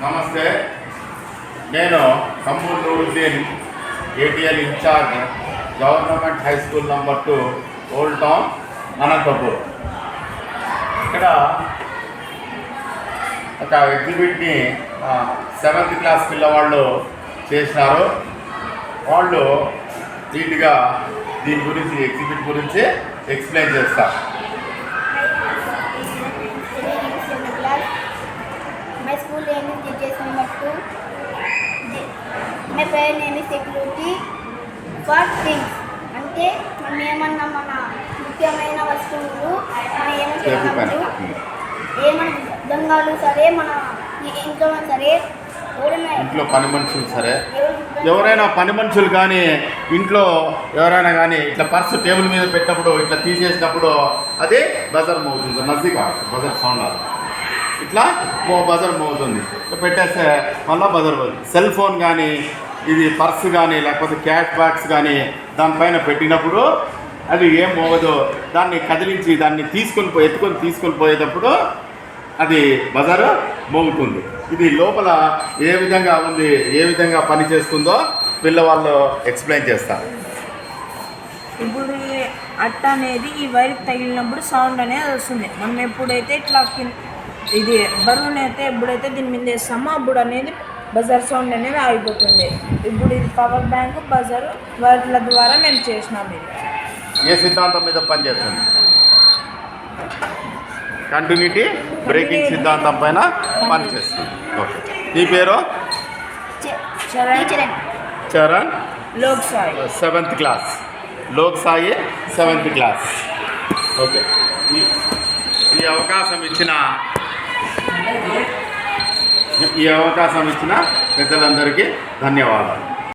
నమస్తే, నేను Kammuru Nooruddin, ATL incharge, government high school number 2, old town, Anantapur. ఇక్కడ ఒక ఎగ్జిబిట్ని 7th క్లాస్ పిల్లవాళ్ళు చేసినారు. వాళ్ళు నీట్గా దీని గురించి, ఎగ్జిబిట్ గురించి ఎక్స్ప్లెయిన్ చేస్తారు. My school name is DJS number 2. My parent name is security for things. అంటే మనం ఏమన్నా మన ముఖ్యమైన వస్తువులు మనం ఏమన్నా దొంగలు సరే, మన ఇంట్లో సరే, ఇంట్లో పని మనుషులు సరే, ఎవరైనా పని మనుషులు కానీ ఇంట్లో ఎవరైనా కానీ ఇట్లా పర్సు టేబుల్ మీద పెట్టినప్పుడు ఇట్లా తీసేసినప్పుడు అదే బజర్ మోగుతుంది. నజీగా బజర్ సౌండ్ అది ఇట్లా బజర్ మోగుతుంది. పెట్టేస్తే మళ్ళీ బజర్ పోతుంది. సెల్ ఫోన్ కానీ, ఇది పర్సు కానీ, లేకపోతే క్యాష్ బాక్స్ కానీ దానిపైన పెట్టినప్పుడు అది ఏం మోగదు. దాన్ని కదిలించి దాన్ని ఎత్తుకొని తీసుకొని పోయేటప్పుడు అది బజారు మోగుతుంది. ఇది లోపల ఏ విధంగా ఉంది, ఏ విధంగా పనిచేస్తుందో పిల్లవాళ్ళు ఎక్స్ప్లెయిన్ చేస్తారు. ఇప్పుడు అట్ట అనేది ఈ వైర్కి తగిలినప్పుడు సౌండ్ అనేది వస్తుంది. మనం ఎప్పుడైతే ఇట్లా ఇది బరువునైతే ఎప్పుడైతే దీని మీద వేస్తామో అప్పుడు అనేది బజార్ సౌండ్ అనేది ఆగిపోతుంది. ఇప్పుడు ఇది పవర్ బ్యాంక్, బజార్ వాటిల ద్వారా మేము చేసినాం. ఇది ఏ సిద్ధాంతం మీద పనిచేస్తుంది? కంటిన్యూటీ బ్రేకింగ్ సిద్ధాంతం పైన పనిచేస్తుంది. ఓకే, నీ పేరు? Charan. Lok Sai 7th class. Lok Sai 7th class. Okay, ఈ అవకాశం ఇచ్చిన పెద్దలందరికీ ధన్యవాదాలు.